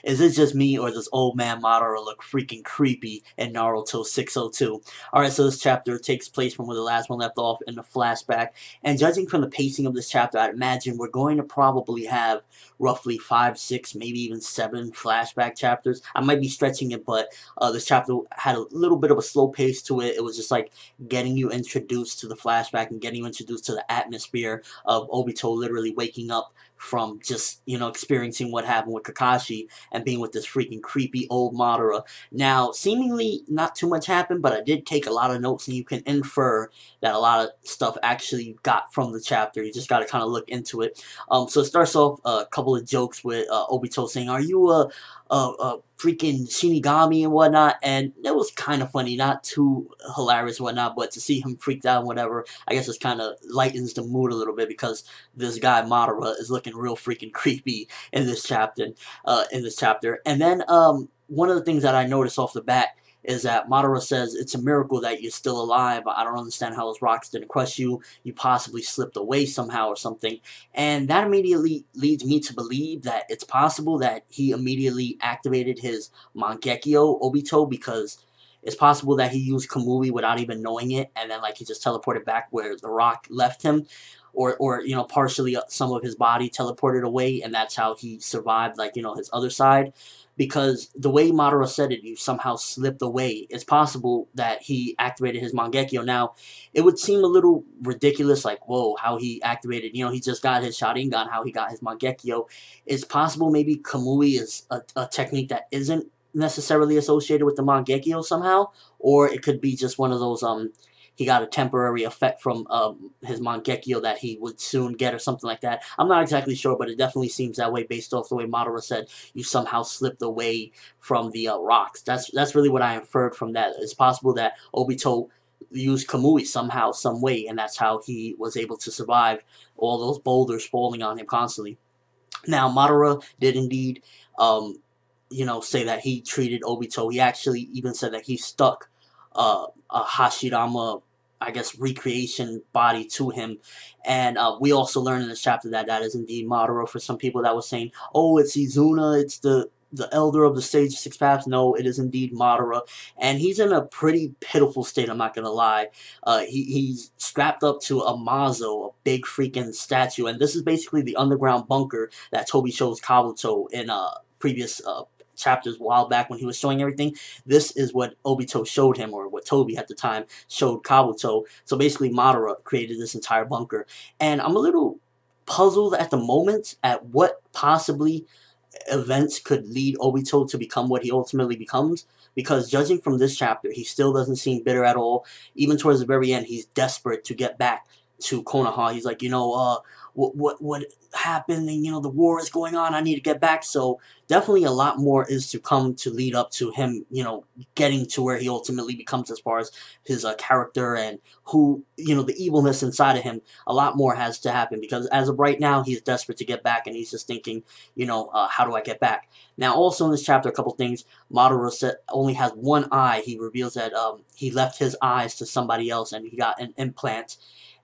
Is it just me, or does old man Madara look freaking creepy in Naruto 602? Alright, so this chapter takes place from where the last one left off in the flashback, and judging from the pacing of this chapter, I'd imagine we're going to probably have roughly 5, 6, maybe even 7 flashback chapters. I might be stretching it, but this chapter had a little bit of a slow pace to it. It was just like getting you introduced to the flashback and getting you introduced to the atmosphere of Obito literally waking up from just, experiencing what happened with Kakashi and being with this freaking creepy old Madara. Now, seemingly not too much happened, but I did take a lot of notes, and you can infer that a lot of stuff actually got from the chapter. You just got to kind of look into it. So it starts off a couple of jokes with Obito saying, "Are you a freaking Shinigami and whatnot?" And it was kind of funny, not too hilarious and whatnot, but to see him freaked out and whatever, I guess it kind of lightens the mood a little bit, because this guy Madara is looking real freaking creepy in this chapter. And then one of the things that I noticed off the bat is that Madara says it's a miracle that you're still alive. I don't understand how those rocks didn't crush you. You possibly slipped away somehow or something. And that immediately leads me to believe that it's possible that he immediately activated his Mangekyo Obito, because it's possible that he used Kamui without even knowing it, and then like he just teleported back where the rock left him. Or partially some of his body teleported away, and that's how he survived, like, his other side. Because the way Madara said it, you somehow slipped away. It's possible that he activated his Mangekyo. Now, it would seem a little ridiculous, like, whoa, how he activated, he just got his Sharingan, how he got his Mangekyo. It's possible maybe Kamui is a technique that isn't necessarily associated with the Mangekyo somehow, or it could be just one of those, he got a temporary effect from his Mangekyo that he would soon get, or something like that. I'm not exactly sure, but it definitely seems that way based off the way Madara said you somehow slipped away from the rocks. That's really what I inferred from that. It's possible that Obito used Kamui somehow, some way, and that's how he was able to survive all those boulders falling on him constantly. Now, Madara did indeed, say that he treated Obito. He actually even said that he stuck a Hashirama, I guess, recreation body to him. And we also learn in this chapter that that is indeed Madara. For some people that was saying, oh, it's Izuna, it's the elder of the Sage of Six Paths. No, it is indeed Madara. And he's in a pretty pitiful state, I'm not going to lie. He's strapped up to a Mazo, a big freaking statue. And this is basically the underground bunker that Toby shows Kabuto in previous chapters a while back when he was showing everything. This is what Obito showed him, or what Toby at the time showed Kabuto. So basically Madara created this entire bunker. And I'm a little puzzled at the moment at what possibly events could lead Obito to become what he ultimately becomes, because judging from this chapter, he still doesn't seem bitter at all. Even towards the very end, he's desperate to get back to Konoha. He's like, what happened, and the war is going on, I need to get back. So definitely a lot more is to come to lead up to him, getting to where he ultimately becomes, as far as his character and who, the evilness inside of him. A lot more has to happen, because as of right now, he's desperate to get back, and he's just thinking, how do I get back? Now, also in this chapter, a couple things. Madara only has one eye. He reveals that he left his eyes to somebody else, and he got an implant.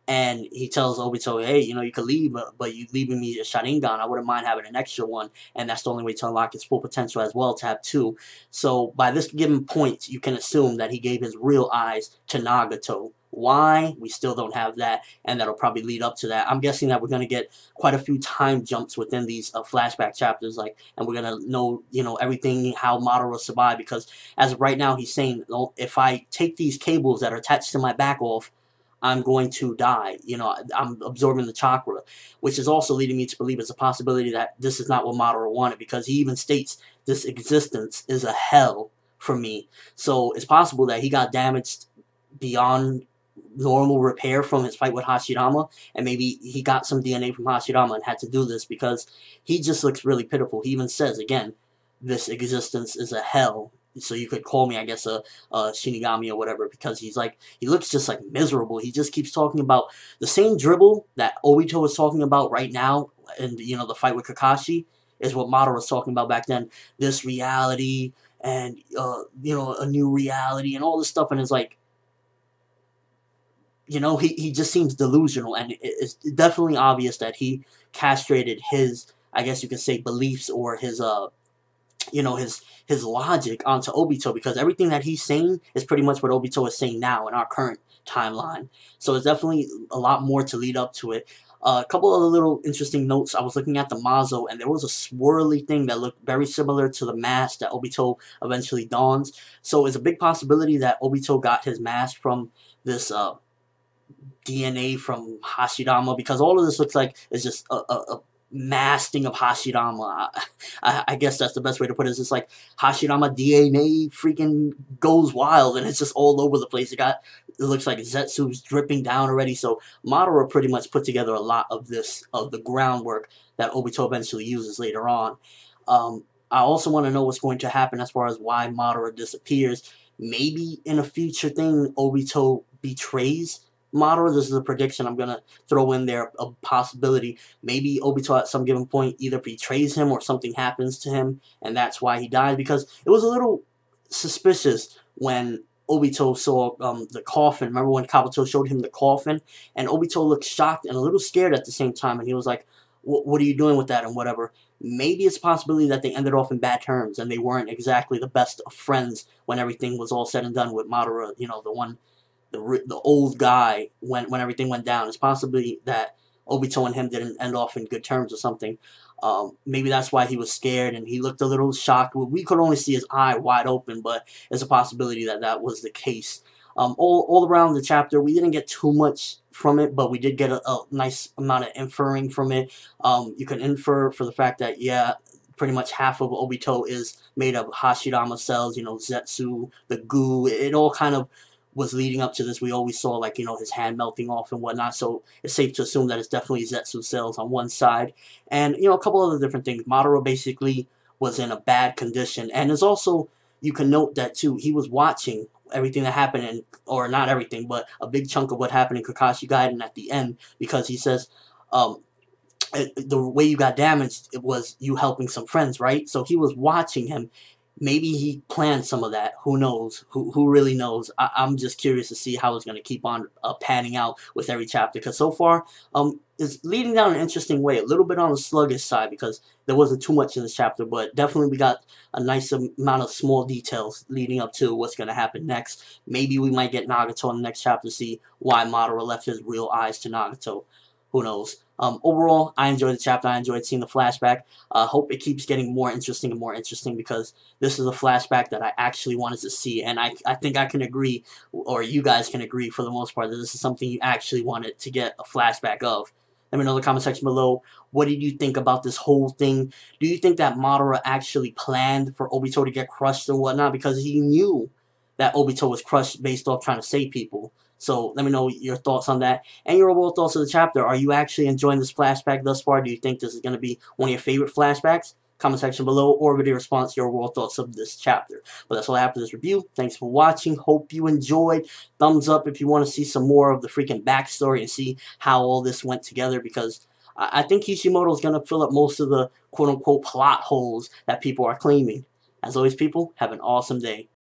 And he tells Obito, hey, you could leave, but you leaving me a Sharingan. I wouldn't mind having an extra one. And that's the only way to unlock his full potential as well, to have two. So by this given point, you can assume that he gave his real eyes to Nagato. Why? We still don't have that, and that'll probably lead up to that. I'm guessing that we're going to get quite a few time jumps within these flashback chapters, and we're going to know, everything, how Madara survived, because as of right now, he's saying, if I take these cables that are attached to my back off, I'm going to die. I'm absorbing the chakra, which is also leading me to believe it's a possibility that this is not what Madara wanted, because he even states this existence is a hell for me. So it's possible that he got damaged beyond normal repair from his fight with Hashirama, and maybe he got some DNA from Hashirama and had to do this, because he just looks really pitiful. He even says, again, this existence is a hell. So you could call me, I guess, a Shinigami or whatever, because he looks just like miserable. He just keeps talking about the same dribble that Obito is talking about right now, and the fight with Kakashi is what Madara was talking about back then. This reality, and a new reality, and all this stuff, and it's like, he just seems delusional, and it's definitely obvious that he castrated his, I guess you could say, beliefs, or his you know, his logic onto Obito, because everything that he's saying is pretty much what Obito is saying now in our current timeline. So it's definitely a lot more to lead up to it. A couple of little interesting notes. I was looking at the Mazo, and there was a swirly thing that looked very similar to the mask that Obito eventually dons. So it's a big possibility that Obito got his mask from this DNA from Hashirama, because all of this looks like it's just a masking of Hashirama. I guess that's the best way to put it. It's just like Hashirama DNA freaking goes wild, and it's just all over the place. It looks like Zetsu's dripping down already. So Madara pretty much put together a lot of the groundwork that Obito eventually uses later on. I also want to know what's going to happen as far as why Madara disappears. Maybe in a future thing, Obito betrays Madara. This is a prediction I'm going to throw in there, a possibility. Maybe Obito at some given point either betrays him or something happens to him, and that's why he died. Because it was a little suspicious when Obito saw the coffin. Remember when Kabuto showed him the coffin? And Obito looked shocked and a little scared at the same time, and he was like, what are you doing with that and whatever. Maybe it's a possibility that they ended off in bad terms and they weren't exactly the best of friends when everything was all said and done with Madara, you know, the old guy when everything went down. It's possibly that Obito and him didn't end off in good terms or something. Maybe that's why he was scared and he looked a little shocked. We could only see his eye wide open, but it's a possibility that that was the case. All around the chapter, we didn't get too much from it, but we did get a nice amount of inferring from it. You can infer for the fact that, yeah, pretty much half of Obito is made of Hashirama cells, you know, Zetsu, the goo. It all kind of was leading up to this. We always saw, like, you know, his hand melting off and whatnot, so it's safe to assume that it's definitely Zetsu cells on one side. And, you know, a couple other different things. Madara basically was in a bad condition, and there's also, you can note that too, he was watching everything that happened, and or not everything, but a big chunk of what happened in Kakashi Gaiden at the end, because he says, the way you got damaged, it was you helping some friends, right? So he was watching him. Maybe he planned some of that. Who knows? Who really knows? I'm just curious to see how it's going to keep on panning out with every chapter. Because so far, it's leading down an interesting way. A little bit on the sluggish side because there wasn't too much in this chapter. But definitely we got a nice amount of small details leading up to what's going to happen next. Maybe we might get Nagato in the next chapter to see why Madara left his real eyes to Nagato. Who knows? Overall, I enjoyed the chapter. I enjoyed seeing the flashback. Hope it keeps getting more interesting and more interesting, because this is a flashback that I actually wanted to see, and I think I can agree, or you guys can agree for the most part, that this is something you actually wanted to get a flashback of. Let me know in the comment section below. What did you think about this whole thing? Do you think that Madara actually planned for Obito to get crushed or whatnot? Because he knew that Obito was crushed based off trying to save people. So let me know your thoughts on that and your overall thoughts of the chapter. Are you actually enjoying this flashback thus far? Do you think this is going to be one of your favorite flashbacks? Comment section below, or video response to your overall thoughts of this chapter. But that's all I have for this review. Thanks for watching. Hope you enjoyed. Thumbs up if you want to see some more of the freaking backstory and see how all this went together, because I think Kishimoto is going to fill up most of the quote-unquote plot holes that people are claiming. As always, people, have an awesome day.